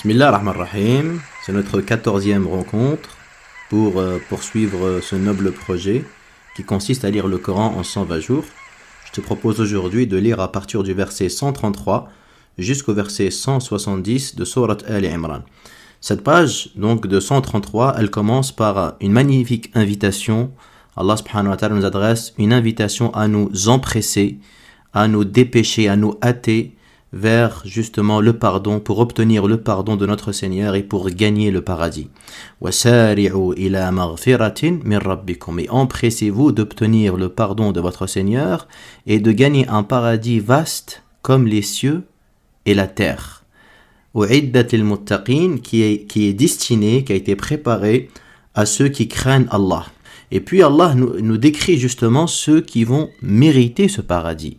Bismillah ar-Rahman ar-Rahim, c'est notre 14e rencontre pour poursuivre ce noble projet qui consiste à lire le Coran en 120 jours. Je te propose aujourd'hui de lire à partir du verset 133 jusqu'au verset 170 de Sourate Ali Imran. Cette page donc de 133, elle commence par une magnifique invitation. Allah subhanahu wa ta'ala nous adresse une invitation à nous empresser, à nous dépêcher, à nous hâter vers justement le pardon, pour obtenir le pardon de notre Seigneur et pour gagner le paradis. وَسَارِعُوا إِلَى مَغْفِرَةٍ مِّن رَبِّكُمْ. Et empressez-vous d'obtenir le pardon de votre Seigneur et de gagner un paradis vaste comme les cieux et la terre. وَعِدَّةِ الْمُتَّقِينَ, qui est destiné, qui a été préparé à ceux qui craignent Allah. Et puis Allah nous décrit justement ceux qui vont mériter ce paradis,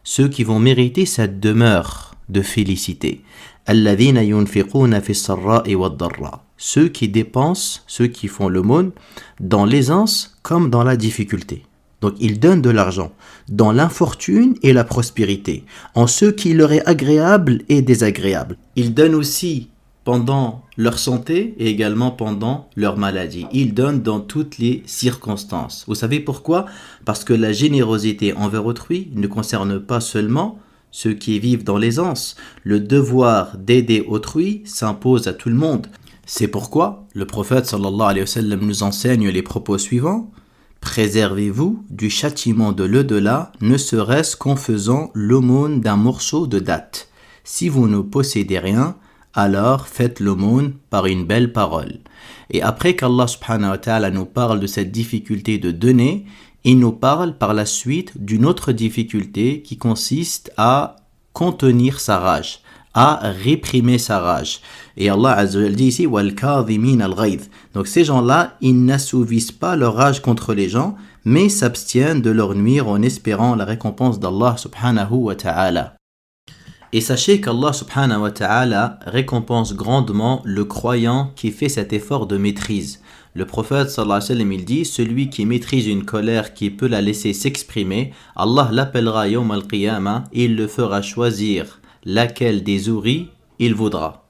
ceux qui vont mériter cette demeure de félicité. الَّذِينَ يُنْفِقُونَ فِي السَّرَّاءِ وَالضَّرَّاءِ. Ceux qui dépensent, ceux qui font l'aumône, dans l'aisance comme dans la difficulté. Donc ils donnent de l'argent dans l'infortune et la prospérité, en ce qui leur est agréable et désagréable. Ils donnent aussi pendant leur santé et également pendant leur maladie. Ils donnent dans toutes les circonstances. Vous savez pourquoi ? Parce que la générosité envers autrui ne concerne pas seulement ceux qui vivent dans l'aisance. Le devoir d'aider autrui s'impose à tout le monde. C'est pourquoi le prophète sallallahu alayhi wa sallam nous enseigne les propos suivants. Préservez-vous du châtiment de l'au-delà, ne serait-ce qu'en faisant l'aumône d'un morceau de date. Si vous ne possédez rien, alors faites l'aumône par une belle parole. Et après qu'Allah subhanahu wa ta'ala nous parle de cette difficulté de donner, il nous parle par la suite d'une autre difficulté qui consiste à contenir sa rage, à réprimer sa rage. Et Allah Azza wa Jalla dit ici وَالْكَاظِمِينَ الْغَيْظَ. Donc ces gens-là, ils n'assouvissent pas leur rage contre les gens, mais s'abstiennent de leur nuire en espérant la récompense d'Allah subhanahu wa ta'ala. Et sachez qu'Allah subhanahu wa ta'ala récompense grandement le croyant qui fait cet effort de maîtrise. Le prophète sallallahu alayhi wa sallam, il dit, celui qui maîtrise une colère qui peut la laisser s'exprimer, Allah l'appellera yawm al-qiyamah et il le fera choisir laquelle des houris il voudra.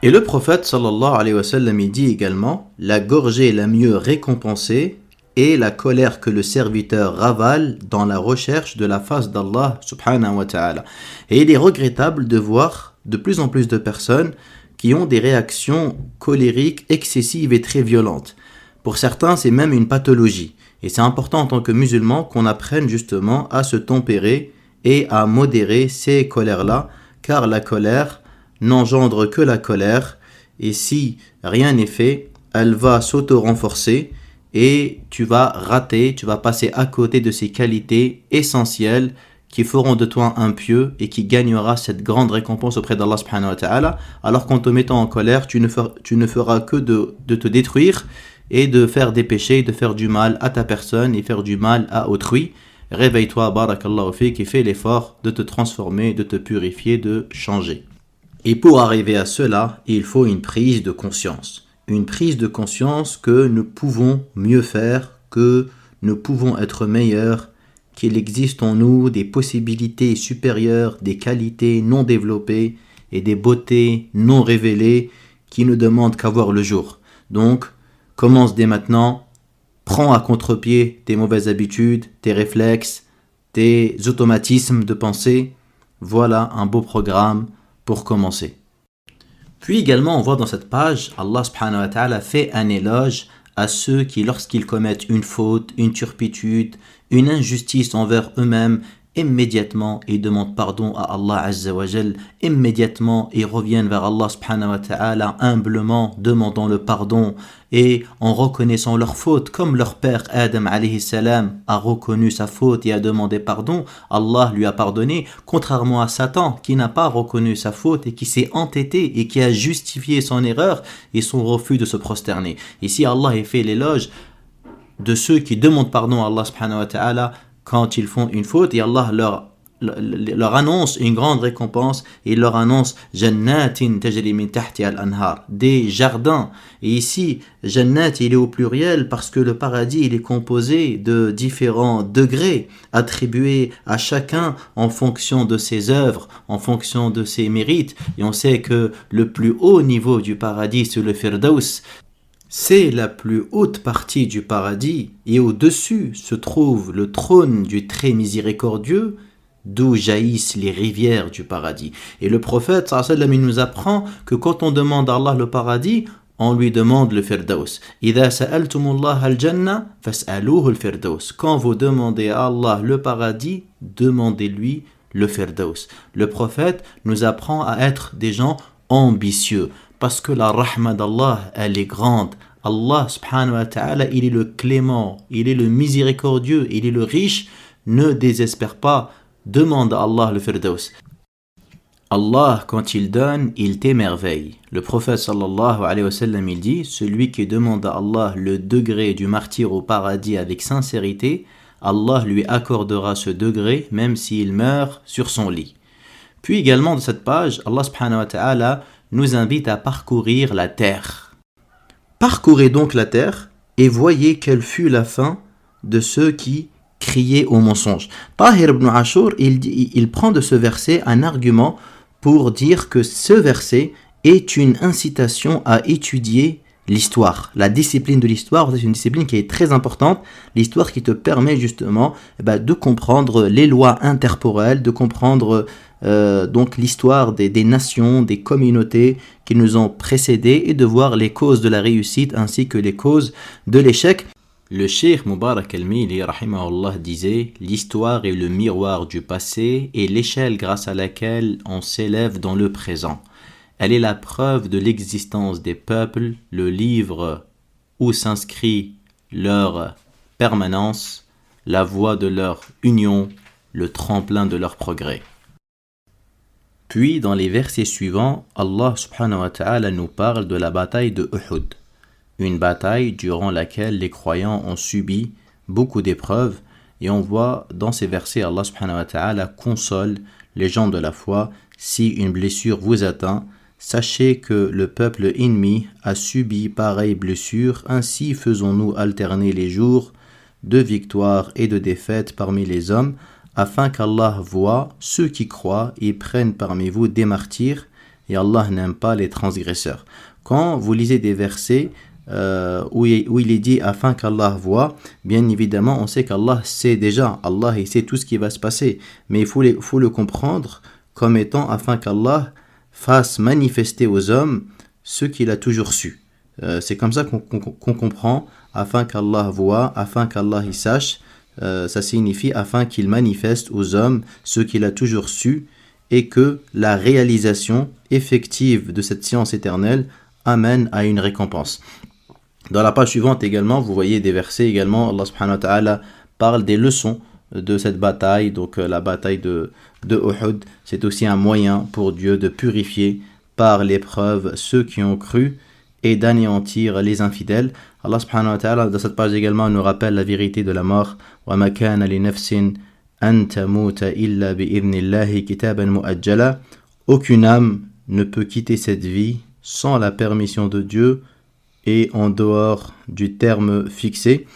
Et le prophète sallallahu alayhi wa sallam, il dit également, la gorgée la mieux récompensée et la colère que le serviteur ravale dans la recherche de la face d'Allah subhanahu wa ta'ala. Et il est regrettable de voir de plus en plus de personnes qui ont des réactions colériques excessives et très violentes. Pour certains, c'est même une pathologie. Et c'est important en tant que musulman qu'on apprenne justement à se tempérer et à modérer ces colères-là, car la colère n'engendre que la colère, et si rien n'est fait, elle va s'auto-renforcer, et tu vas rater, tu vas passer à côté de ces qualités essentielles qui feront de toi un pieux et qui gagnera cette grande récompense auprès d'Allah subhanahu wa ta'ala, alors qu'en te mettant en colère, tu ne feras que de te détruire et de faire des péchés, de faire du mal à ta personne et faire du mal à autrui. Réveille-toi, barakallahu fik, et fais l'effort de te transformer, de te purifier, de changer. Et pour arriver à cela, il faut une prise de conscience. Une prise de conscience que nous pouvons mieux faire, que nous pouvons être meilleurs, qu'il existe en nous des possibilités supérieures, des qualités non développées et des beautés non révélées qui ne demandent qu'à voir le jour. Donc, commence dès maintenant, prends à contre-pied tes mauvaises habitudes, tes réflexes, tes automatismes de pensée. Voilà un beau programme pour commencer. Puis également, on voit dans cette page, Allah subhanahu wa ta'ala fait un éloge à ceux qui, lorsqu'ils commettent une faute, une turpitude, une injustice envers eux-mêmes, immédiatement ils demandent pardon à Allah Azza wa Jal, immédiatement ils reviennent vers Allah subhanahu wa ta'ala humblement demandant le pardon et en reconnaissant leur faute comme leur père Adam alayhi salam a reconnu sa faute et a demandé pardon, Allah lui a pardonné, contrairement à Satan qui n'a pas reconnu sa faute et qui s'est entêté et qui a justifié son erreur et son refus de se prosterner. Ici Allah a fait l'éloge de ceux qui demandent pardon à Allah subhanahu wa ta'ala quand ils font une faute et Allah leur leur annonce une grande récompense et il leur annonce Jannatin tajri min tahtiha al-anhar, des jardins. Et ici, Jannat, il est au pluriel parce que le paradis, il est composé de différents degrés attribués à chacun en fonction de ses œuvres, en fonction de ses mérites. Et on sait que le plus haut niveau du paradis, c'est le Firdaus. C'est la plus haute partie du paradis et au-dessus se trouve le trône du très miséricordieux d'où jaillissent les rivières du paradis. Et le prophète sallallahu alayhi wa sallam, il nous apprend que quand on demande à Allah le paradis, on lui demande le Firdaus. إِذَا سَأَلْتُمُ اللَّهَ الْجَنَّةَ فَاسْأَلُوهُ الْفِرْدَوْس. Quand vous demandez à Allah le paradis, demandez-lui le Firdaus. Le prophète nous apprend à être des gens ambitieux. Parce que la rahma d'Allah, elle est grande. Allah subhanahu wa ta'ala, il est le clément, il est le miséricordieux, il est le riche. Ne désespère pas, demande à Allah le Firdaus. Allah, quand il donne, il t'émerveille. Le prophète sallallahu alayhi wa sallam, il dit, celui qui demande à Allah le degré du martyr au paradis avec sincérité, Allah lui accordera ce degré même s'il meurt sur son lit. Puis également de cette page, Allah subhanahu wa ta'ala nous invite à parcourir la terre. Parcourez donc la terre et voyez quelle fut la fin de ceux qui criaient au mensonge. Tahir ibn Ashur, il prend de ce verset un argument pour dire que ce verset est une incitation à étudier l'histoire. La discipline de l'histoire, c'est une discipline qui est très importante. L'histoire qui te permet justement de comprendre les lois interporelles, de comprendre donc l'histoire des nations, des communautés qui nous ont précédés et de voir les causes de la réussite ainsi que les causes de l'échec. Le Cheikh Mubarak al-Mili rahimahullah disait « L'histoire est le miroir du passé et l'échelle grâce à laquelle on s'élève dans le présent. Elle est la preuve de l'existence des peuples, le livre où s'inscrit leur permanence, la voie de leur union, le tremplin de leur progrès. » Puis dans les versets suivants, Allah subhanahu wa ta'ala nous parle de la bataille de Uhud. Une bataille durant laquelle les croyants ont subi beaucoup d'épreuves et on voit dans ces versets Allah subhanahu wa ta'ala console les gens de la foi. Si une blessure vous atteint, sachez que le peuple ennemi a subi pareille blessure, ainsi faisons-nous alterner les jours de victoire et de défaite parmi les hommes, afin qu'Allah voie ceux qui croient et prennent parmi vous des martyrs, et Allah n'aime pas les transgresseurs. Quand vous lisez des versets où il est dit afin qu'Allah voie, bien évidemment on sait qu'Allah sait déjà, Allah il sait tout ce qui va se passer, mais il faut le comprendre comme étant afin qu'Allah fasse manifester aux hommes ce qu'il a toujours su. C'est comme ça qu'on comprend afin qu'Allah voie, afin qu'Allah y sache. Ça signifie afin qu'il manifeste aux hommes ce qu'il a toujours su et que la réalisation effective de cette science éternelle amène à une récompense. Dans la page suivante également, vous voyez des versets également, Allah subhanahu wa ta'ala parle des leçons de cette bataille, donc la bataille de Uhud. C'est aussi un moyen pour Dieu de purifier par l'épreuve ceux qui ont cru et d'anéantir les infidèles. Allah subhanahu wa ta'ala dans cette page également nous rappelle la vérité de la mort. وَمَا كَانَ لِنَفْسٍ أَن تَمُوتَ إِلَّا بِإِذْنِ اللَّهِ كِتَابًا مُؤَجَّلًا. Aucune âme ne peut quitter cette vie sans la permission de Dieu et en dehors du terme fixé.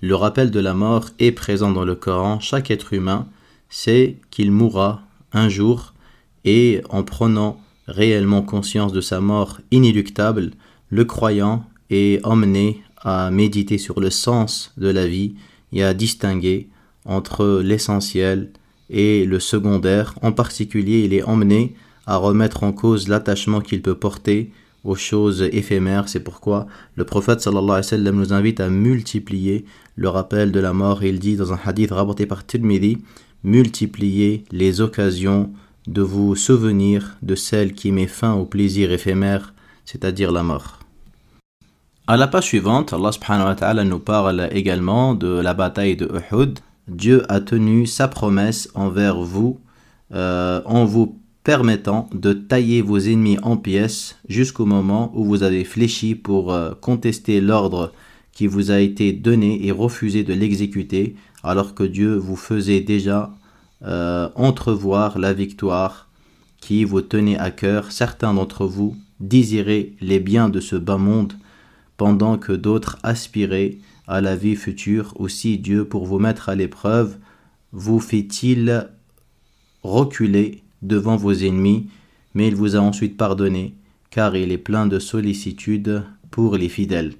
Le rappel de la mort est présent dans le Coran. Chaque être humain sait qu'il mourra un jour et en prenant réellement conscience de sa mort inéluctable, le croyant est emmené à méditer sur le sens de la vie et à distinguer entre l'essentiel et le secondaire. En particulier, il est emmené à remettre en cause l'attachement qu'il peut porter aux choses éphémères. C'est pourquoi le prophète sallallahu alayhi wa sallam nous invite à multiplier le rappel de la mort. Il dit dans un hadith rapporté par Tirmidhi, multipliez les occasions de vous souvenir de celle qui met fin au plaisir éphémère, c'est-à-dire la mort. À la page suivante, Allah subhanahu wa ta'ala nous parle également de la bataille de Uhud. Dieu a tenu sa promesse envers vous en vous permettant de tailler vos ennemis en pièces jusqu'au moment où vous avez fléchi pour contester l'ordre qui vous a été donné et refuser de l'exécuter alors que Dieu vous faisait déjà entrevoir la victoire qui vous tenait à cœur. Certains d'entre vous désiraient les biens de ce bas monde, pendant que d'autres aspiraient à la vie future. Aussi Dieu, pour vous mettre à l'épreuve, vous fait-il reculer devant vos ennemis, mais il vous a ensuite pardonné, car il est plein de sollicitude pour les fidèles.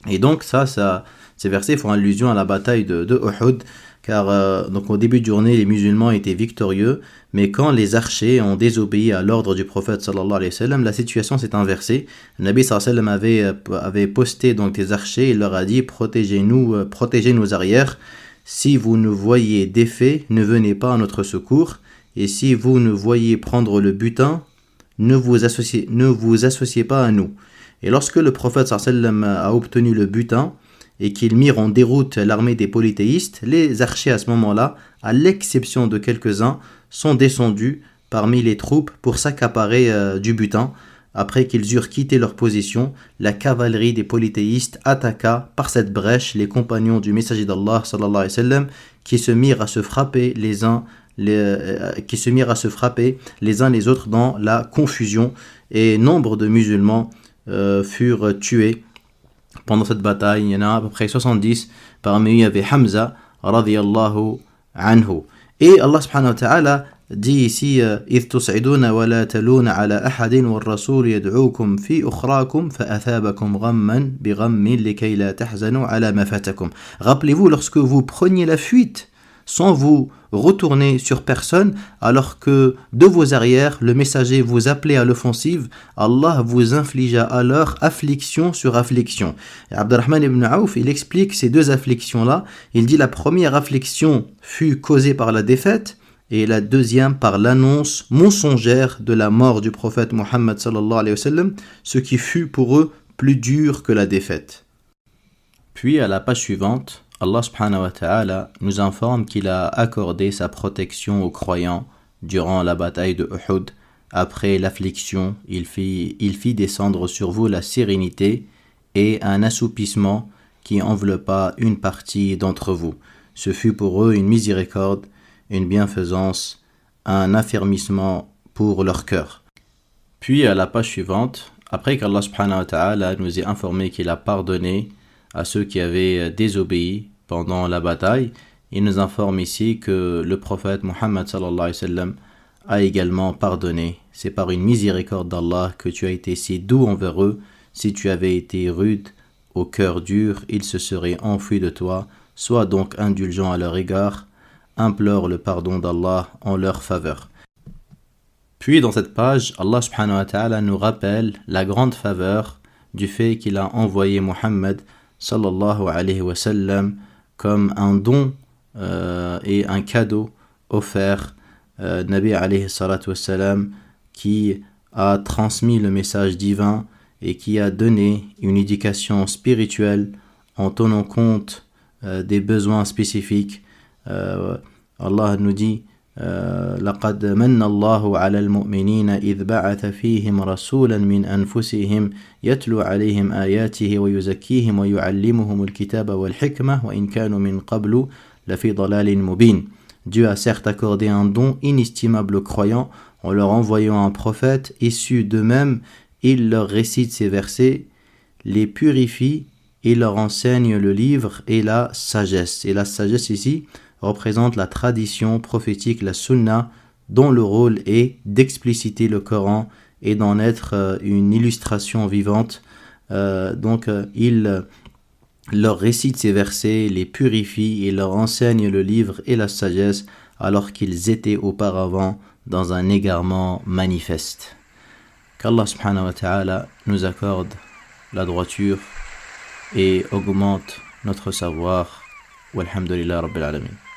Et donc ces versets font allusion à la bataille de Uhud, car donc au début de journée, les musulmans étaient victorieux, mais quand les archers ont désobéi à l'ordre du prophète sallallahu alayhi wa sallam, la situation s'est inversée. Le Nabi sallallahu alayhi wa sallam avait posté donc des archers, il leur a dit protégez nos arrières. Si vous nous voyez défaits, ne venez pas à notre secours, et si vous nous voyez prendre le butin, ne vous associez pas à nous. Et lorsque le prophète sallallahu alayhi wa sallam a obtenu le butin, et qu'ils mirent en déroute l'armée des polythéistes, les archers à ce moment-là, à l'exception de quelques-uns, sont descendus parmi les troupes pour s'accaparer du butin. Après qu'ils eurent quitté leur position, la cavalerie des polythéistes attaqua par cette brèche les compagnons du messager d'Allah sallallahu alayhi wa sallam, qui se mirent à se frapper les uns les autres dans la confusion, et nombre de musulmans furent tués. Pendant cette bataille, il y en a à peu près 70. Parmi eux, il y avait Hamza, radiyallahu anhu. Et Allah subhanahu wa ta'ala dit ici إِذْ تُسْعِدُونَ وَلَا تَلُونَ عَلَى أَحَدٍ وَالرَّسُولُ يَدْعُوكُمْ فِي أُخْرَاكُمْ فَأَثَابَكُمْ غَمًّا بِغَمٍّ لِكَيْ لَا تَحْزَنُوا عَلَى مَا فَاتَكُمْ. Rappelez-vous, lorsque vous preniez la fuite sans vous retourner sur personne, alors que de vos arrières, le messager vous appelait à l'offensive, Allah vous infligea alors affliction sur affliction. Et Abdurrahman ibn Auf, il explique ces deux afflictions-là. Il dit la première affliction fut causée par la défaite, et la deuxième par l'annonce mensongère de la mort du prophète Muhammad sallallahu alayhi wa sallam, ce qui fut pour eux plus dur que la défaite. Puis à la page suivante, Allah subhanahu wa ta'ala nous informe qu'il a accordé sa protection aux croyants durant la bataille de Uhud. Après l'affliction, il fit descendre sur vous la sérénité et un assoupissement qui enveloppa une partie d'entre vous. Ce fut pour eux une miséricorde, une bienfaisance, un affermissement pour leur cœur. Puis à la page suivante, après qu'Allah subhanahu wa ta'ala nous ait informé qu'il a pardonné à ceux qui avaient désobéi pendant la bataille, il nous informe ici que le prophète Muhammad sallallahu alayhi wa sallam a également pardonné. C'est par une miséricorde d'Allah que tu as été si doux envers eux. Si tu avais été rude, au cœur dur, ils se seraient enfuis de toi. Sois donc indulgent à leur égard, implore le pardon d'Allah en leur faveur. Puis dans cette page, Allah subhanahu wa ta'ala nous rappelle la grande faveur du fait qu'il a envoyé Muhammad sallallahu alayhi wa sallam comme un don et un cadeau offert, Nabi alayhi salatu wa sallam, qui a transmis le message divin et qui a donné une éducation spirituelle en tenant compte des besoins spécifiques. Allah nous dit لقد من الله على المؤمنين إذ بعث فيهم رسولا من أنفسهم يتلو عليهم آياته ويزكيهم ويعلمهم الكتاب والحكمة وإن كانوا من قبل لفي ضلال مبين. Dieu a certes accordé un don inestimable aux croyants en leur envoyant un prophète issu d'eux-mêmes. Il leur récite ces versets, les purifie et leur enseigne le livre et la sagesse. Et la sagesse ici représente la tradition prophétique, la sunna, dont le rôle est d'expliciter le Coran et d'en être une illustration vivante. Il leur récite ces versets, les purifie et leur enseigne le livre et la sagesse, alors qu'ils étaient auparavant dans un égarement manifeste. Qu'Allah subhanahu wa ta'ala nous accorde la droiture et augmente notre savoir. Walhamdulillah Rabbil Alamin.